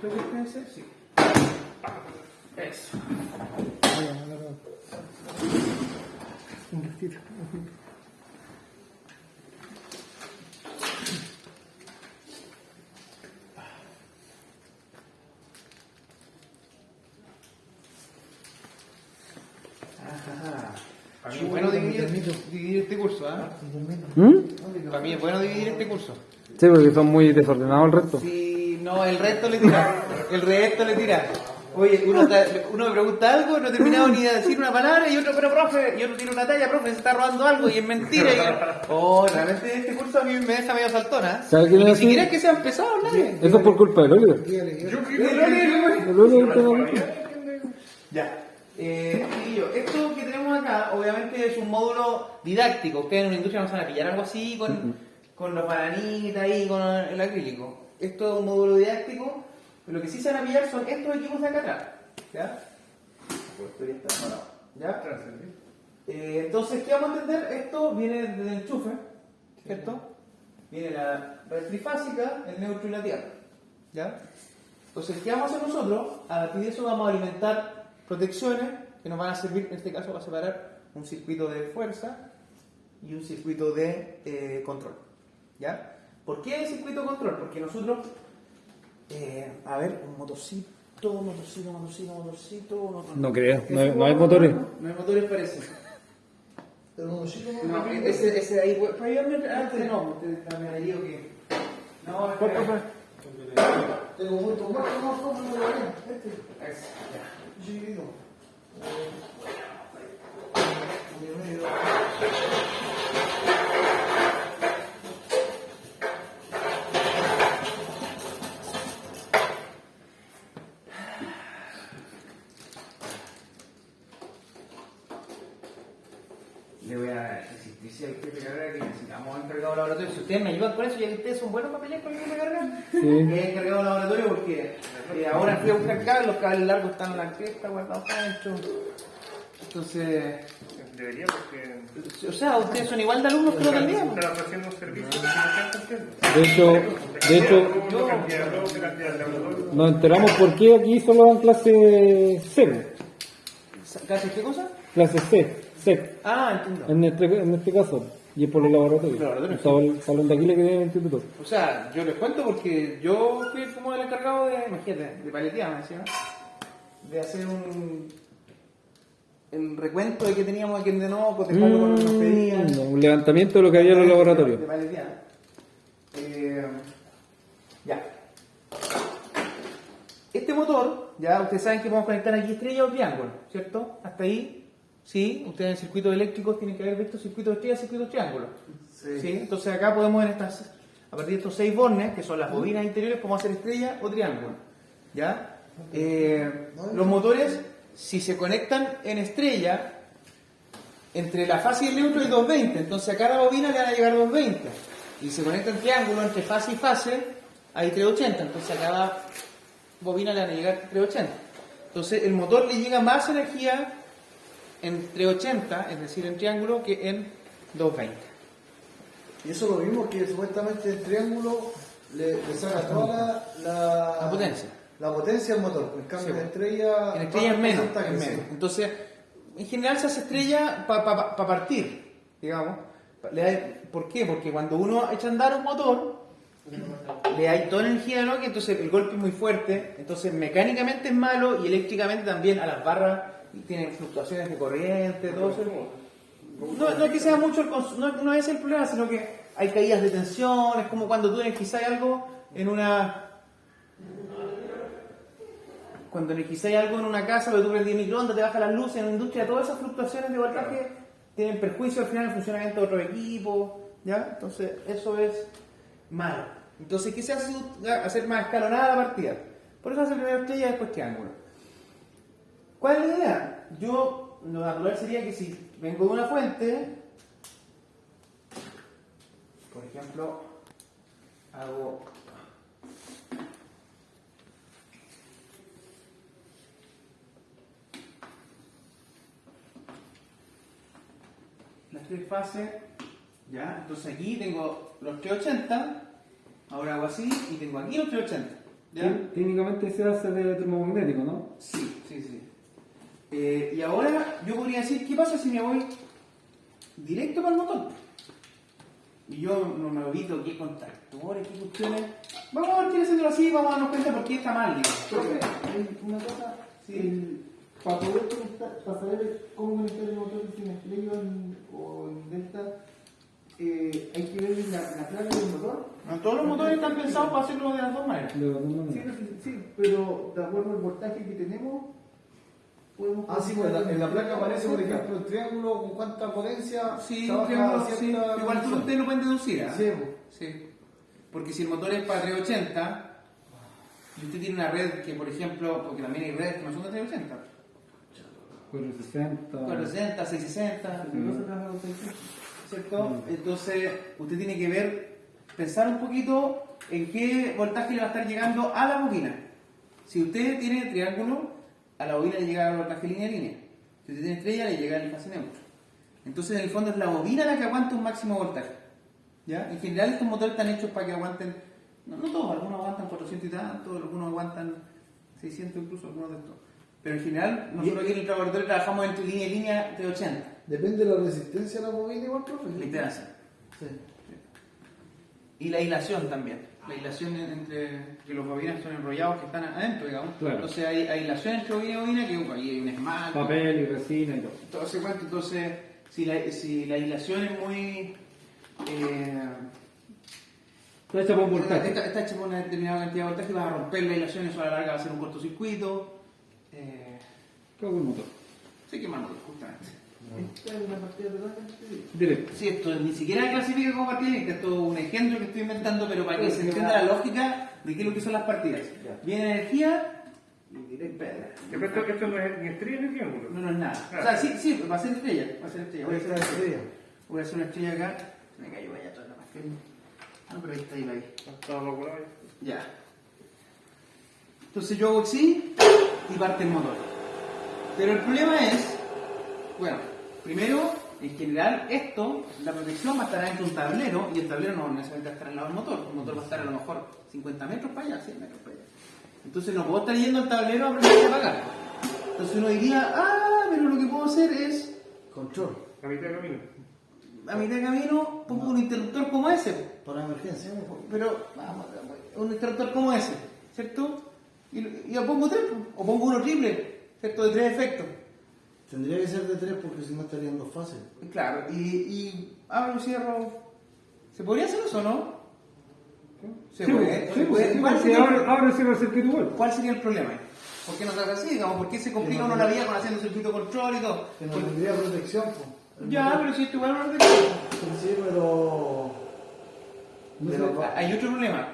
Resistencia, sí. Eso. Un ratito. Para mí es bueno dividir este curso, ¿ah? Para mí es bueno dividir este curso. Sí, porque son muy desordenados el resto. Sí, no, el resto le tira. El resto le tira. Oye, uno me pregunta algo, no he terminado ni de decir una palabra, y otro, pero profe, y otro tiene una talla, profe, se está robando algo y es mentira. Realmente este curso a mí me deja medio saltona. ¿Sabes qué Y me ni decía? siquiera es que sean pesados, nadie. Eso es por culpa del Oliver. El Oliver Ya. Chiquillo, esto que tenemos acá, obviamente es un módulo didáctico. Ustedes en una industria no se van a pillar algo así con los bananitas ahí, con el acrílico. Esto es un módulo didáctico. Lo que sí se van a pillar son estos equipos de acá atrás. ¿Ya? ¿Ya? Entonces, ¿qué vamos a entender? Esto viene del enchufe, ¿cierto? Viene la red trifásica, el neutro y la tierra. ¿Ya? Entonces, ¿qué vamos a hacer nosotros? A partir de eso vamos a alimentar protecciones que nos van a servir, en este caso, para separar un circuito de fuerza y un circuito de control. ¿Ya? ¿Por qué el circuito de control? Porque nosotros, a ver, un motorcito. No creo, no hay motores. No hay motores, parece. No, ese de ahí, para ayudarme antes no, también le digo que. No, espera. Tengo mucho más como Ese, ya. chiquitito. Le voy a insistir si hay que cargar que necesitamos un encargado de laboratorio. Si ustedes me ayudan con eso, ya que ustedes son buenos para pelear con el que me cargan, Sí. he encargado de laboratorio porque ahora fui a buscar cables, los cables largos están en la cresta, guardados adentro. Entonces, Debería, porque o sea, ustedes son igual de alumnos que los del día. están ofreciendo un servicio que no entiendo. De hecho, nos enteramos por qué aquí solo dan clase C. ¿Clases qué cosa? Clase C. Ah, entiendo. En este caso. Y es por los laboratorios. El salón de Aquiles que tiene el instituto. O sea, yo les cuento porque yo fui como el encargado de, imagínate, de paletear, me decía, de hacer el recuento de que teníamos aquí en de nuevo, cotejarlo con lo que nos pedían. Un levantamiento de lo que había en los laboratorios. De paletear. Ya. Este motor, ya ustedes saben que podemos conectar aquí estrella o triángulo, ¿cierto? Hasta ahí, sí, ustedes en circuitos eléctricos tienen que haber visto circuitos de estrella y circuitos triángulo. Sí. Entonces acá podemos a partir de estos 6 bornes, que son las bobinas interiores, podemos hacer estrella o triángulo. ¿Ya? Los motores, si se conectan en estrella, entre la fase y el neutro hay 220, entonces a cada bobina le van a llegar 220. Y se conecta en triángulo entre fase y fase, hay 380, entonces a cada bobina le van a llegar 380. Entonces el motor le llega más energía en 380, es decir, en triángulo, que en 220. Y eso es lo mismo que supuestamente el triángulo le saca toda la potencia. La potencia al motor. En cambio, en estrella. En estrella es menos. Sí. Entonces, en general se hace estrella para partir, digamos. ¿Por qué? Porque cuando uno echa a andar un motor, le hay toda la energía, ¿no? Que entonces el golpe es muy fuerte, entonces mecánicamente es malo y eléctricamente también a las barras tienen fluctuaciones de corriente, todo eso. No es que sea mucho no es el problema, sino que hay caídas de tensión, es como cuando tú energizas algo en una. Cuando energizas algo en una casa, pero tú prendes microondas, te bajan las luces, en la industria, todas esas fluctuaciones de voltaje tienen perjuicio al final en el funcionamiento de otro equipo, ¿ya? Entonces, eso es malo. Entonces, ¿qué se hace? Hacer más escalonada la partida. Por eso hace primero estrella y después triángulo. ¿Cuál es la idea? Yo, lo natural sería que si vengo de una fuente, por ejemplo, hago las 3 fases, ya, entonces aquí tengo los 380, ahora hago así y tengo aquí los 380, ¿Ya? Técnicamente se hace de termomagnético, ¿no? Sí, sí, sí. Y ahora yo podría decir, ¿qué pasa si me voy directo para el motor? Y yo no me evito qué contactores, qué cuestiones. Vamos a ver quién haciéndolo así, vamos a darnos cuenta por qué está mal, digamos. Profe, hay una cosa, para poder conectar, para saber cómo conectar el motor sin estrella o en delta, hay que ver la placa del motor. No, todos los motores están pensados para hacerlo de las dos maneras. De las dos Sí, maneras. sí, pero de acuerdo al voltaje que tenemos, podemos. Ah, sí, pues en la placa aparece, por ejemplo, el triángulo con cuánta potencia. Sí, trabaja triángulo, a sí. cierta Igual tú condición. ustedes lo pueden deducir, ¿eh? Sí, pues. Sí. Porque si el motor es para 380 y usted tiene una red que, por ejemplo, porque también hay redes que no son de 380, 460. 460, 660, ¿cierto? Entonces, usted tiene que ver, pensar un poquito en qué voltaje le va a estar llegando a la bobina. Si usted tiene triángulo, a la bobina le llega el voltaje línea a línea. Si usted tiene estrella, le llega el fase neutro. Entonces, en el fondo, es la bobina la que aguanta un máximo voltaje. ¿Ya? En general, estos motores están hechos para que aguanten, no todos, algunos aguantan 400 y tanto, algunos aguantan 600 incluso, algunos de estos. Pero en general, nosotros aquí en el laboratorio trabajamos entre línea y línea de 80. Depende de la resistencia de la bobina, igual, profe. Literal. Sí. Y la hilación también. La hilación entre que los bobinas son enrollados que están adentro, digamos. Claro. Entonces hay hilación entre bobina y bobina, que ahí hay un esmalte. Papel y resina y todo. Todo ese cuento. Entonces, si la hilación es muy. Está hecha por un voltaje. Está hecha por una determinada cantidad de voltaje, vas a romper la hilación y eso a la larga va a ser un cortocircuito. Todo el motor. Sí, quemando, justamente. Esta es una partida de datos. Directo. Sí, esto ni siquiera clasifica como partida directa, esto es un ejemplo que estoy inventando, pero para que se entienda la lógica de qué es lo que son las partidas. Ya. Viene energía y directa. Esto no es ni estrella ni triángulo. No, no es nada. Claro. O sea, sí, va a ser estrella. Va a ser estrella. Voy a hacer la estrella. Voy a hacer una estrella acá. Se me cayó allá toda la pastel. Ah, pero ahí está, ahí. Todo lo colado. Ya. Entonces yo hago así y parte el motor. Pero el problema es, bueno, primero, en general, la protección va a estar dentro de un tablero y el tablero no necesariamente va a estar al lado del motor. El motor va a estar a lo mejor 50 metros para allá, 100 metros para allá. Entonces no puedo estar yendo al tablero a aprender a apagar. Entonces uno diría, pero lo que puedo hacer es, Control. A mitad de camino. a mitad de camino, pongo un interruptor como ese. Para emergencia. Pero, un interruptor como ese, ¿cierto? Y yo pongo tres, o pongo uno triple, ¿cierto? De 3 efectos. Tendría que ser de 3 porque si no estarían 2 fases. Claro, y abro y cierro. ¿Se podría hacer eso, no? Se puede. Sí, ¿Cuál porque sería el- abre y cierra el circuito igual. ¿Cuál sería el problema? ¿Por qué no se hace así? Digamos, ¿por qué se complica uno la vida con haciendo circuito control y todo? Que no Porque- tendría protección. Pues. Ya, pero si esto igual no lo Sí, pero. Hay otro problema.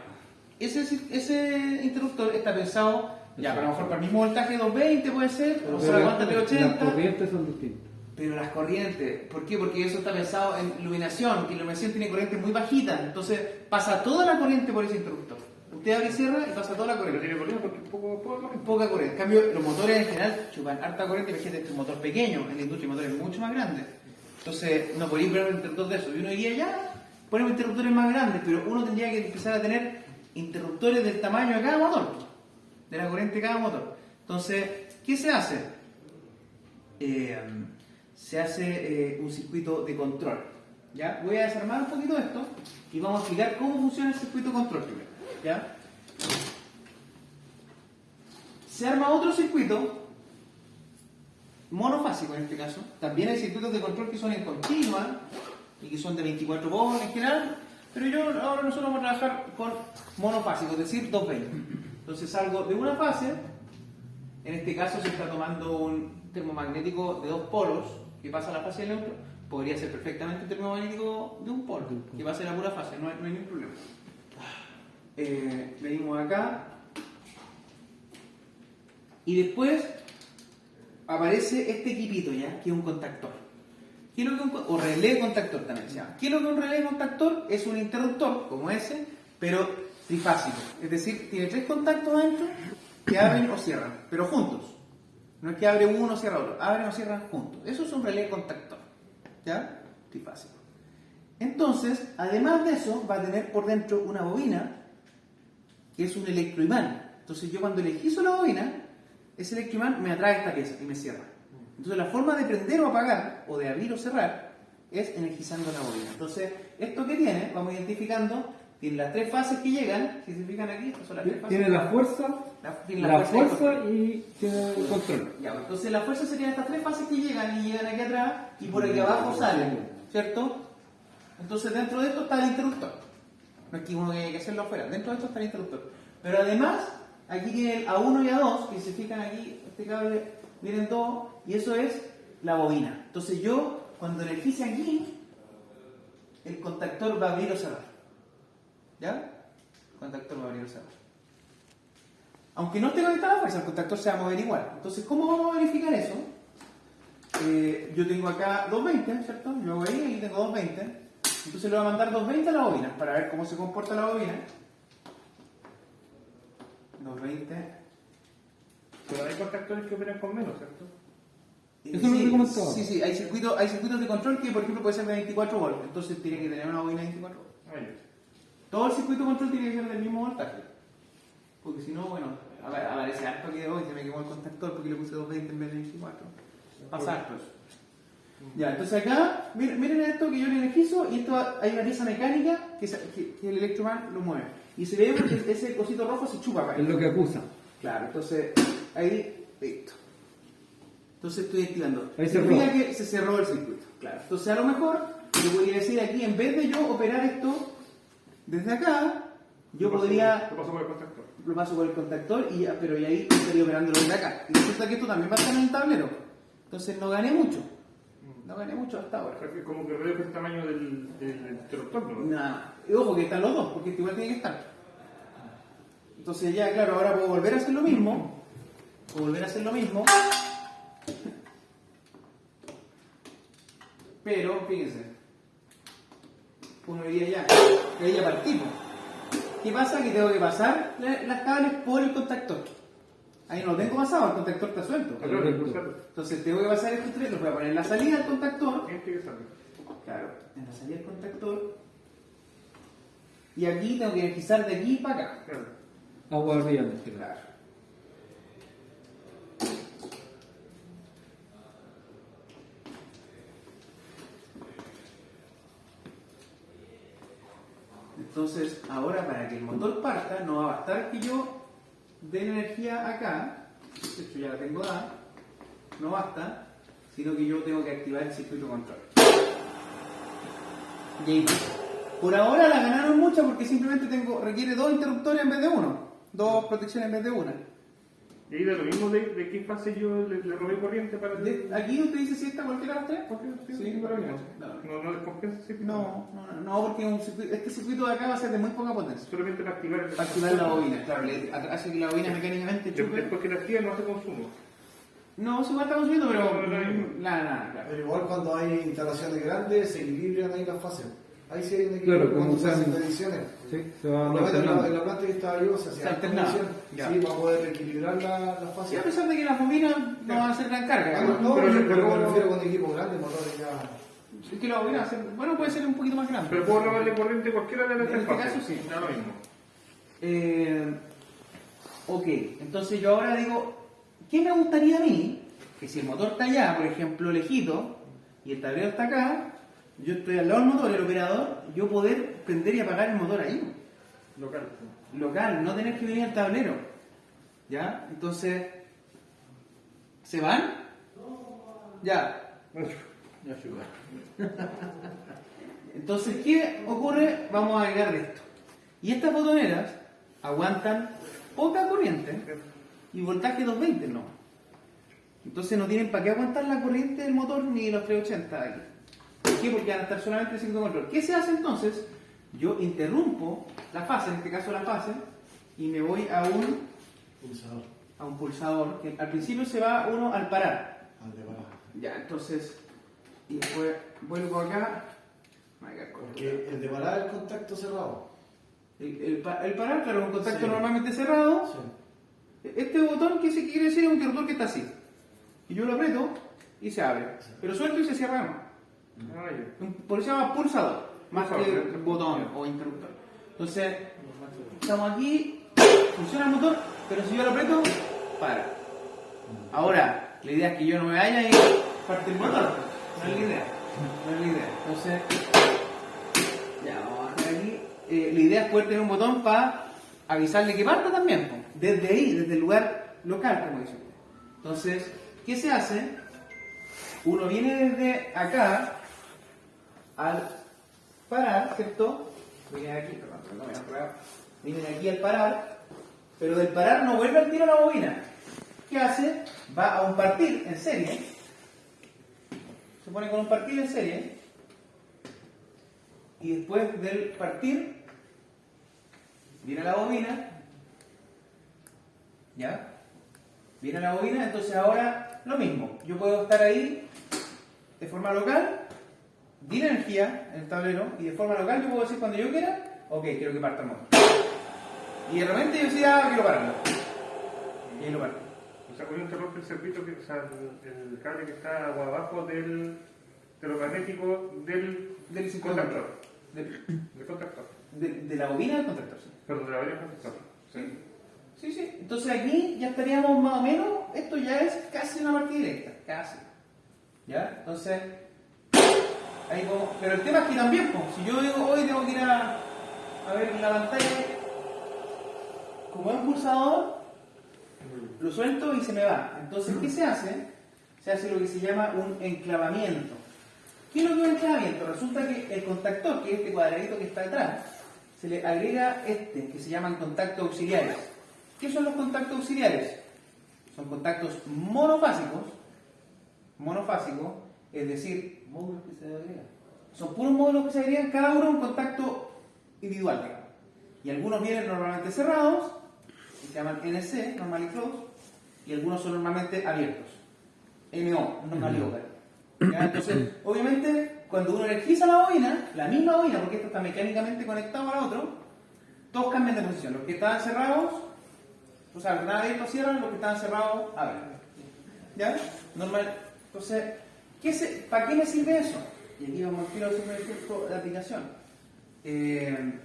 Ese interruptor está pensado, ya, pero a lo mejor para el mismo voltaje 220 puede ser, o sea, aguanta Las 380. corrientes son distintas. Pero las corrientes, ¿por qué? Porque eso está pensado en iluminación, que la iluminación tiene corrientes muy bajitas, entonces pasa toda la corriente por ese interruptor. Usted abre y cierra y pasa toda la No corriente. tiene problema porque es poco Poca corriente. En cambio, los motores en general chupan harta corriente, imagínate, este es un motor pequeño, en la industria hay motores mucho más grandes. Entonces, no podéis poner un interruptor de eso. Y uno diría, ya, ponemos interruptores más grandes, pero uno tendría que empezar a tener interruptores del tamaño de cada motor, de la corriente de cada motor. Entonces, ¿qué se hace? Se hace un circuito de control. ¿Ya? Voy a desarmar un poquito esto y vamos a explicar cómo funciona el circuito de control primero. ¿Ya? Se arma otro circuito monofásico en este caso. También hay circuitos de control que son en continua y que son de 24 volts en general, pero ahora nosotros vamos a trabajar con monofásico, es decir, 220. Entonces salgo de una fase, en este caso se está tomando un termomagnético de 2 polos que pasa a la fase de neutro, podría ser perfectamente un termomagnético de un polo que pase a la pura fase, no hay ningún problema. Venimos acá y después aparece este equipito ya, que es un contactor. ¿Qué es lo que o relé contactor también se llama? ¿Qué es lo que un relé contactor? Es un interruptor como ese, pero trifásico. Es decir, tiene 3 contactos adentro que abren o cierran, pero juntos. No es que abre uno o cierra otro, abren o cierran juntos. Eso es un relé contactor. ¿Ya? Trifásico. Entonces, además de eso, va a tener por dentro una bobina que es un electroimán. Entonces yo cuando elegizo la bobina, ese electroimán me atrae esta pieza y me cierra. Entonces la forma de prender o apagar, o de abrir o cerrar, es energizando la bobina. Entonces, esto que tiene, vamos identificando, tiene las tres fases que llegan, si se fijan aquí, estas son las tres fases. Tiene la fuerza, Tiene la fuerza fuerza y tiene el control. Ya, pues, entonces la fuerza serían estas tres fases que llegan y llegan aquí atrás y por aquí abajo salen, ¿cierto? Entonces dentro de esto está el interruptor. No es que uno tiene que hacerlo afuera, dentro de esto está el interruptor. Pero además, aquí tiene el A1 y A2, que si se fijan aquí, este cable vienen dos, y eso es la bobina. Entonces yo, cuando energice aquí, el contactor va a abrir o cerrar. ¿Ya? El contactor va a abrir o cerrar. Aunque no esté conectada la fuerza, el contactor se va a mover igual. Entonces, ¿cómo vamos a verificar eso? Yo tengo acá 220, ¿cierto? Yo voy ahí y tengo 220. Entonces le voy a mandar 220 a la bobina para ver cómo se comporta la bobina. 220. Pero hay contactores que operan con menos, ¿cierto? Eso es lo que comentaba. Sí, hay circuitos de control que, por ejemplo, puede ser de 24 volts. Entonces tiene que tener una bobina de 24 volts. Ah, ya. Todo el circuito de control tiene que ser del mismo voltaje. Porque si no, bueno, aparece harto aquí de hoy, se me quemó el contactor porque le puse 220 en vez de 24. Pasa harto eso. Ya, entonces acá, miren esto que yo le energizo y esto hay una pieza mecánica que el electroimán lo mueve. Y se ve que ese cosito rojo se chupa para Es lo que acusa. Claro, entonces ahí, listo. Entonces estoy activando. Ahí Significa cerró. que se cerró el circuito. Claro. Entonces a lo mejor yo podría decir aquí, en vez de yo operar esto desde acá, yo podría. Lo paso por el contactor. Lo paso por el contactor, pero y ahí estaría operándolo desde acá. Y resulta que esto también va a estar en el tablero. Entonces no gané mucho. No gané mucho hasta ahora. O sea, que como que reduce el tamaño del interruptor, ¿no? Nada. Y ojo que están los dos, porque este igual tiene que estar. Entonces ya, claro, ahora puedo volver a hacer lo mismo. Pero, fíjense. Uno diría ya, que ahí ya partí. ¿Qué pasa? Que tengo que pasar las cables por el contactor. Ahí no lo tengo pasado, el contactor está suelto. Claro, Entonces tengo que pasar estos tres, los voy a poner en la salida del contactor. este que sale. Claro, en la salida del contactor. Y aquí tengo que energizar de aquí para acá. Claro. Agua brillante. Claro. Entonces, ahora para que el motor parta, no va a bastar que yo dé la energía acá, de hecho ya la tengo dada, no basta, sino que yo tengo que activar el circuito control. Y ahí va. Por ahora la ganaron muchas porque simplemente requiere dos interruptores en vez de uno, dos protecciones en vez de una. Y ahí da lo mismo de qué fase yo le robé corriente para... Aquí usted dice si está cualquiera de las tres. Sí, para mí. No descompensa ese tipo. No, porque este circuito de acá va a ser de muy poca potencia. Solamente para activar el... Para activar la bobina, claro, hace que la bobina mecánicamente chupe. Después que la activa no hace consumo. No, se va a estar consumiendo, pero No, nada, claro. Pero igual cuando hay instalaciones grandes se equilibran ahí las fases. Ahí sí hay un Claro, equilibrio como cuando se hacen sean- mediciones. Sí, se va Por lo menos en alternando. la planta que estaba yo se hacía Se alternaba. medición, Ya. sí, para poder equilibrar las Sí, fases. a pesar de que las bobinas no van a hacer gran carga. Ah, no, pero pero yo- me refiero con equipos grandes, motores ya. Es que la bobina va a ser, bueno, puede ser un poquito más grande. Pero puedo robarle corriente cualquiera de las En tres este fases. caso, sí. Da lo mismo. Ok, entonces yo ahora digo, ¿qué me gustaría a mí? Que si el motor está allá, por ejemplo, lejito, y el tablero está acá, yo estoy al lado del motor, el operador, yo poder prender y apagar el motor ahí. Local. Local, no tener que venir al tablero. ¿Ya? Entonces, ¿se van? Ya. Entonces, ¿qué ocurre? Vamos a agregar de esto. Y estas botoneras aguantan poca corriente y voltaje 220 no. Entonces no tienen para qué aguantar la corriente del motor ni los 380 de aquí. ¿Por qué? Porque van a estar solamente en circuito de control. ¿Qué se hace entonces? Yo interrumpo la fase, en este caso la fase, y me voy a un pulsador, que al principio se va uno al parar. Ya, entonces, y después vuelvo acá. Porque el de parar el contacto cerrado. El parar, claro, un contacto Sí. normalmente cerrado. Sí. Este botón, ¿qué se quiere decir? Es un interruptor que está así. Y yo lo aprieto y se abre. Pero suelto y se cierra de nuevo. Ah, ya. Por eso se llama pulsador, más que Pulsador. botón o interruptor. Entonces, estamos aquí, funciona el motor, pero si yo lo aprieto, para. Ahora, la idea es que yo no me vaya y parte el motor. No es la idea. No es la idea. Entonces, ya, vamos a bajar aquí. La idea es poder tener un botón para avisarle que parta también, po. Desde ahí, desde el lugar local, como dice usted. Entonces, ¿qué se hace? Uno viene desde acá al parar, ¿cierto? Viene aquí, perdón, no me voy a probar. Viene de aquí al parar, pero del parar no vuelve al tiro a la bobina. ¿Qué hace? Va a un partir en serie. Se pone con un partir en serie. Y después del partir, viene a la bobina. ¿Ya? Viene a la bobina, entonces ahora lo mismo. Yo puedo estar ahí de forma local, di la energía en el tablero, y de forma local yo puedo decir cuando yo quiera, ok, quiero que parta el motor. Y de repente yo decía, quiero pararlo. Y ahí lo parto. O sea, uno interrumpe el circuito, o sea, el cable que está abajo de lo magnético del contactor. Del contactor. De la bobina al contactor, sí. Perdón, de la bobina del contactor. Sí. Sí, sí. Entonces aquí ya estaríamos más o menos, esto ya es casi una partida directa, casi. ¿Ya? Entonces, ahí podemos, pero el tema es que también, pues, si yo digo, hoy tengo que ir a ver la pantalla, como es un pulsador, lo suelto y se me va. Entonces, ¿qué se hace? Se hace lo que se llama un enclavamiento. ¿Qué es lo que es un enclavamiento? Resulta que el contactor, que es este cuadradito que está detrás, se le agrega que se llaman contactos auxiliares. ¿Qué son los contactos auxiliares? Son contactos monofásicos, es decir, módulos que se agregan. Son puros módulos que se agregan, cada uno un contacto individual, digamos. Y algunos vienen normalmente cerrados, que se llaman NC, Normally Closed, y algunos son normalmente abiertos, NO, Normally Open. ¿Ya? Entonces, obviamente, cuando uno energiza la bobina, la misma bobina, porque esto está mecánicamente conectado al otro, todos cambian de posición. Los que estaban cerrados, o sea, los que estaban abiertos cierran, los que estaban cerrados abren. ¿Ya? Normal. Entonces, ¿para qué me sirve eso? Y aquí vamos a hacer un ejemplo de aplicación. ¿De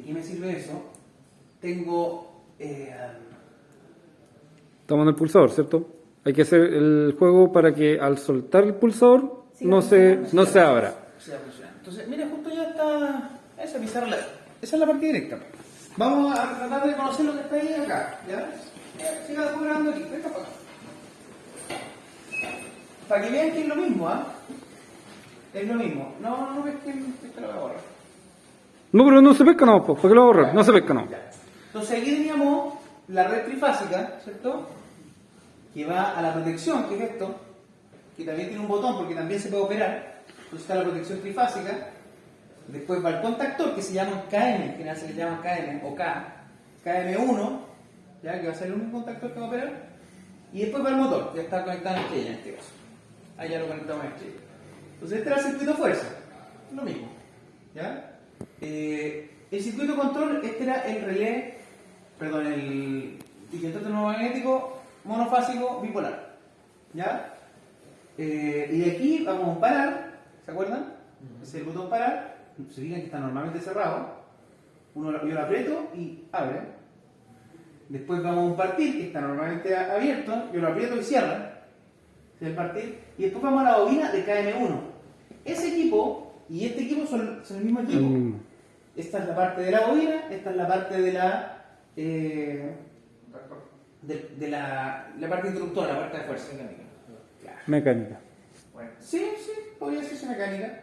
qué me sirve eso? Tengo... Estamos en el pulsador, ¿cierto? Hay que hacer el juego para que al soltar el pulsador no se abra. Entonces, mira, justo ya está esa pizarra. Esa es la partida directa. Vamos a tratar de conocer lo que está ahí acá. ¿Ya? Siga grabando aquí. Venga para acá. Para que vean que es lo mismo, ¿ah? Es lo mismo. No ves que lo voy a borrar. No, pero no se pesca, no, pues, ¿para qué lo voy a borrar? No se pesca, no. Ya. Entonces aquí teníamos la red trifásica, ¿cierto? Que va a la protección, que es esto, que también tiene un botón porque también se puede operar. Entonces está la protección trifásica. Después va el contactor, que se llama KM, en general se le llama KM o KM1, ¿ya? Que va a ser el único contactor que va a operar. Y después va el motor, ya está conectado en estrella en este caso. Ahí ya lo conectamos en estrella. Entonces este era el circuito fuerza, lo mismo. ¿Ya? El circuito control, este era el relé, perdón, el disjuntor termomagnético monofásico bipolar. ¿Ya? Y de aquí vamos a un parar, ¿se acuerdan? Ese es el botón parar. Se fijan que está normalmente cerrado. Yo lo aprieto y abre. Después vamos a un partir que está normalmente abierto. Yo lo aprieto y cierra. Ese es el partir. Y después vamos a la bobina de KM1. Ese equipo y este equipo son el mismo equipo. Esta es la parte de la bobina. Esta es la parte de la la parte introductora, la parte de fuerza mecánica. Claro. Mecánica. Bueno, sí, podría decirse mecánica.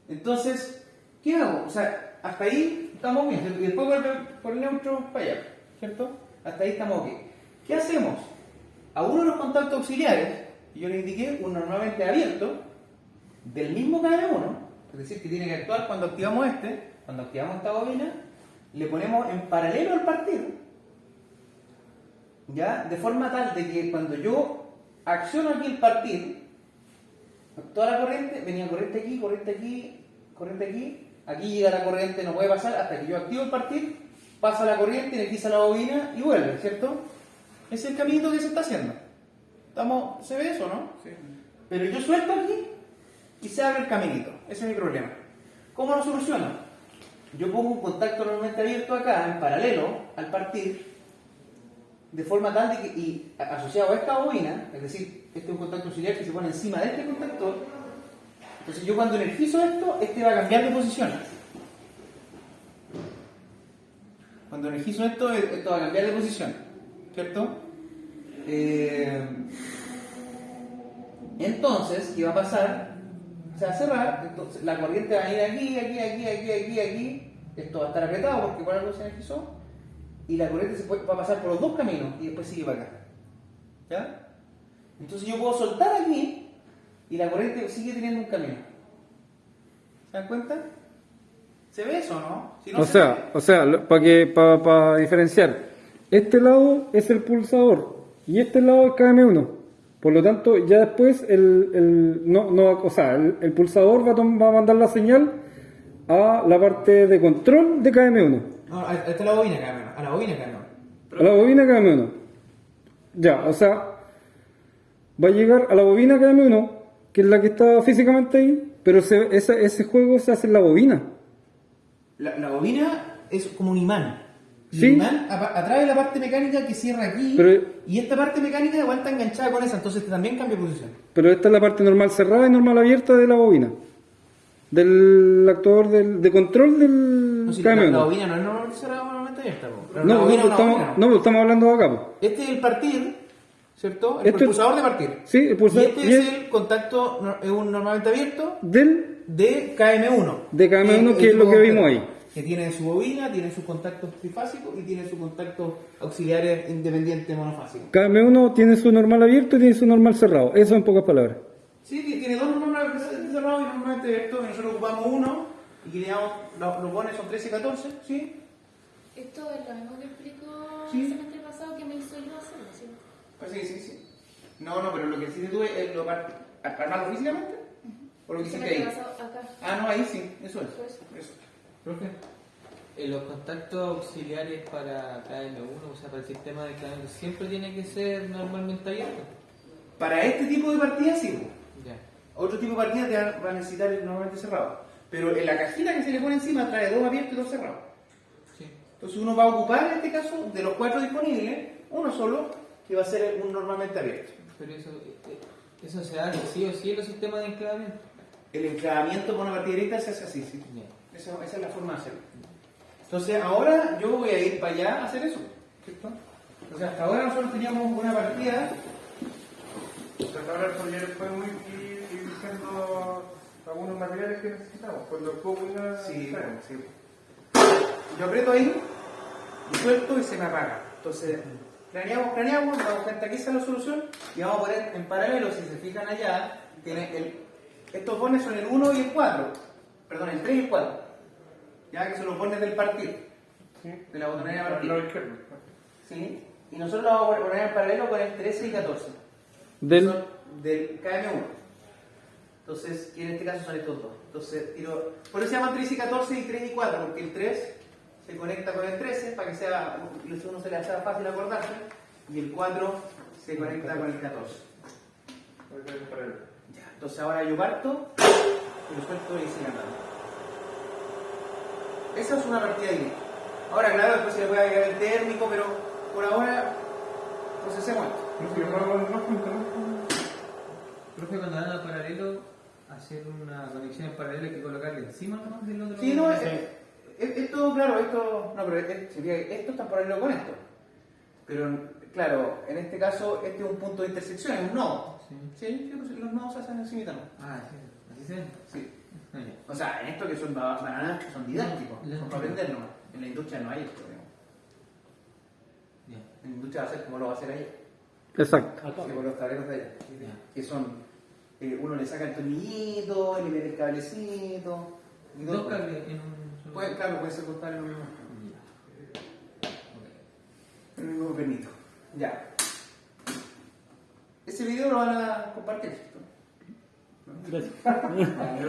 Entonces, ¿qué hago? O sea, hasta ahí estamos bien. Y después por el neutro para allá, ¿cierto? Hasta ahí estamos bien. ¿Qué hacemos? A uno de los contactos auxiliares, y yo le indiqué, uno normalmente abierto, del mismo KM1, es decir, que tiene que actuar cuando activamos cuando activamos esta bobina, le ponemos en paralelo al partir, ¿ya? De forma tal de que cuando yo acciono aquí el partir, toda la corriente, venía corriente aquí, aquí llega la corriente, no puede pasar hasta que yo activo el partir, pasa la corriente, energiza la bobina y vuelve, ¿cierto? Es el caminito que se está haciendo. ¿Se ve eso, no? Sí. Pero yo suelto aquí y se abre el caminito. Ese es mi problema. ¿Cómo lo soluciono? yo pongo un contacto normalmente abierto acá, en paralelo, al partir, de forma tal de que, y asociado a esta bobina, es decir, este es un contacto auxiliar que se pone encima de este contactor, entonces yo cuando energizo esto, este va a cambiar de posición. Cuando energizo esto, esto va a cambiar de posición, ¿cierto? Entonces, ¿qué va a pasar? Se va a cerrar, entonces la corriente va a ir aquí, esto va a estar apretado porque por algo se energizó, y la corriente va a pasar por los dos caminos y después sigue para acá. ¿Ya? Entonces yo puedo soltar aquí y la corriente sigue teniendo un camino. ¿Se dan cuenta? ¿Se ve eso o no? Si no O sea, para diferenciar, este lado es el pulsador y este lado es KM1. Por lo tanto, ya después el pulsador va a mandar la señal a la parte de control de KM1. No, esta es la bobina KM1. A la bobina KM1. A la bobina KM1. Ya, o sea, va a llegar a la bobina KM1, que es la que está físicamente ahí, pero ese juego se hace en la bobina. La bobina es como un imán. Y Sí. el imán atrae la parte mecánica que cierra aquí, Pero- y esta parte mecánica igual está enganchada con esa, entonces también cambia posición. Pero esta es la parte normal cerrada y normal abierta de la bobina. Del actuador de control del No, si KM1. la bobina no es normalmente cerrada, normalmente abierta. Po. Pero la No, bobina es una estamos, bobina, no, pero estamos hablando de acá. Po. Este es el partir, ¿cierto? El Este- pulsador de partir. Sí, el pulsador. Y este es el contacto normalmente abierto de KM1. De KM1, que es lo que vimos ahí. Que tiene su bobina, tiene sus contactos trifásicos y tiene sus contactos auxiliares independientes monofásicos. KM1 tiene su normal abierto y tiene su normal cerrado. Eso en pocas palabras. Sí, tiene dos normales cerrados y normalmente abiertos. Y nosotros ocupamos uno y que los bones son 13 y 14, ¿sí? Esto es lo mismo que explicó Sí. el semestre pasado que me hizo yo hacerlo, ¿cierto? Pues sí. No, pero lo que hiciste tú es armarlo físicamente. ¿O lo que El hiciste semestre ahí? pasado acá. Ah, no, ahí sí, eso es. Eso. Profe. Los contactos auxiliares para KM1, o sea, para el sistema de KM1, siempre tiene que ser normalmente abierto. Para este tipo de partidas sí. Ya. Otro tipo de partidas te va a necesitar el normalmente cerrado. Pero en la cajita que se le pone encima trae dos abiertos y dos cerrados. Sí. Entonces uno va a ocupar en este caso de los 4 disponibles, uno solo que va a ser un normalmente abierto. Pero eso se hace sí o sí en los sistemas de enclavamiento. El enclavamiento con una partida directa se hace así, sí. Ya. Esa es la forma de hacerlo. Entonces ahora yo voy a ir para allá a hacer eso, ¿cierto? Entonces hasta ahora nosotros teníamos una partida. Entonces ahora el taller podemos ir diciendo algunos materiales que necesitamos. Cuando el juego una Sí. sabemos, sí. Yo aprieto ahí, y suelto y se me apaga. Entonces craneamos, nos damos cuenta que esa es la solución y vamos a poner en paralelo, si se fijan allá, estos bones son el 1 y el 4, perdón, el 3 y el 4, ya que son los bones del partir, Sí. de la botonera de Al partir. lado izquierdo. ¿Sí? Y nosotros lo vamos a poner en paralelo con el 13 y 14. Del, Son del KM1. Entonces, y en este caso son estos dos. Entonces, por eso se llaman 13 y 14 y 3 y 4, porque el 3 se conecta con el 13 para que sea, uno se le haga fácil acordarse, y el 4 se conecta con el 14. Ahorita es para él. Ya, entonces ahora yo parto y lo suelto y sigue andando. Esa es una partida directa. Ahora, claro, después se le puede agregar el térmico, pero por ahora procesemos esto. No sé, no juntos, ¿no? Profe, cuando dan al paralelo, hacer una conexión en paralelo hay que colocarle encima nomás del otro. Sí, no, esto, claro, esto, no, pero significa que esto está en paralelo con esto. Pero, claro, en este caso, este es un punto de intersección, es un nodo. Sí. Sí, pues los nodos se hacen encima, ¿no? Ah, sí, así se ven. Sí. Ah, ya. O sea, en esto que son bananas que son didácticos, Ya. son para aprender nomás. En la industria no hay esto, digamos. Ya. En la industria va a ser como lo va a hacer allá. exacto. Sí, con los tableros de allá. Ya. Que son, uno le saca el tornillito, le mete el cablecito. y todo. Dos cables en un solo. Claro, puede ser cortar en un mismo. Ya. Ok. En el mismo pernito. Ya. Ese video lo van a compartir, ¿cierto? Pero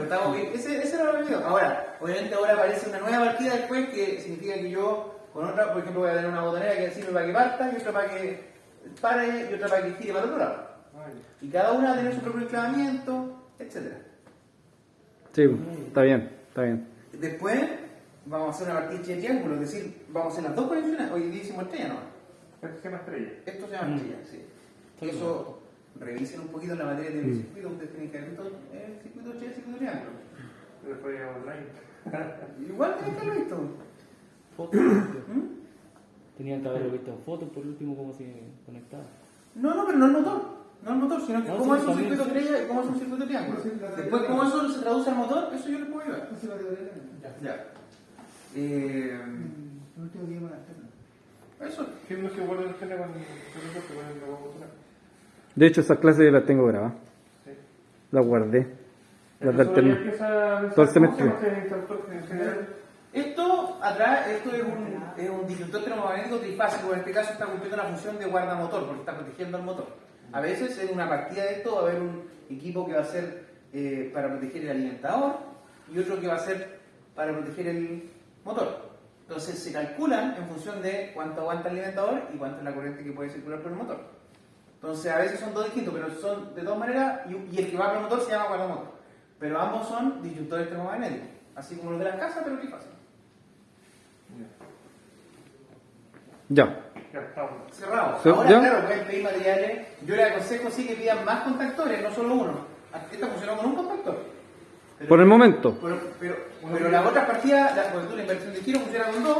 estamos bien. Ese era el video. Ahora, obviamente ahora aparece una nueva partida después que significa que yo con otra, por ejemplo, voy a tener una botonera que sirve para que parta y otra para que pare y otra para que gire para el otro lado. Y cada una va a tener su propio enclavamiento, etc. Sí, está bien, está bien. Después, vamos a hacer una partida de triángulo, es decir, vamos a hacer las dos conexiones, hoy día hicimos estrella, ¿no? Esto se llama estrella. Esto se llama estrella, sí. Eso, revisen un poquito la materia de circuito, ustedes tienen que ver todo el circuito estrella, circuito triángulo. Después online. Igual tienen que haberlo visto. Fotos. ¿Mm? Tenían que haberlo visto en fotos por último cómo se conectaba. No, pero no el motor. No el motor, sino que No, cómo sí, es un también, circuito sí. estrella y cómo es un circuito triángulo. Sí, la Después, cómo eso se traduce al motor, eso yo les puedo ayudar. Esa es la teoría. Ya. El último día me la Eso. Sí, no se vuelve a tener con el logo funcional. De hecho, esas clases yo las tengo grabadas. Sí. Las guardé. Las Eso del ya termo. empieza Todo el semestre. en general. Esto atrás, esto es un disyuntor termomagnético trifásico, en este caso está cumpliendo la función de guardamotor, porque está protegiendo al motor. A veces en una partida de esto va a haber un equipo que va a ser para proteger el alimentador y otro que va a ser para proteger el motor. Entonces se calculan en función de cuánto aguanta el alimentador y cuánto es la corriente que puede circular por el motor. Entonces a veces son dos distintos, pero son de todas maneras, y el que va por el motor se llama guardamotor. Pero ambos son disyuntores termomagnéticos, así como los de las casas, pero trifásicos. Ya. Ya estamos. Cerrado. Sí, Ahora, ¿ya? claro, pueden pedir materiales. Yo les aconsejo sí que pidan más contactores, no solo uno. Esta funcionó con un contactor. Pero, Por el momento. pero las otras partidas, porque tú la inversión de giro funciona con dos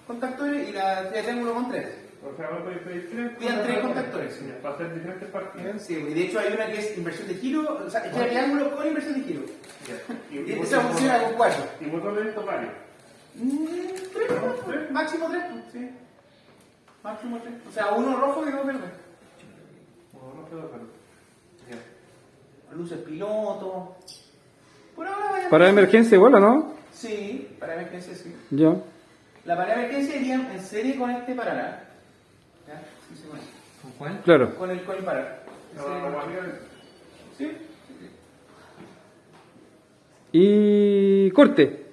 contactores y la de triángulo con tres. O sea, ahora podéis pedir tres. Pidan tres contactores. Sí, para hacer diferentes partidas. Sí, y de hecho hay una que es inversión de giro, o sea, es triángulo con inversión de giro. Ya. Y esa funciona con cuatro. Y botones totales. Tres, máximo tres, sí. Máximo tres. O sea, uno rojo y dos verdes. No quedó claro. Ya. Luces piloto. Por ahora vayan. Para emergencia igual, ¿o no? Sí, para emergencia sí. Ya. La para emergencia iría en serie con este parar. ¿Ya? Sí, se conecta. ¿Con cuál? Claro. Con el parar. ¿Sí? Y corte.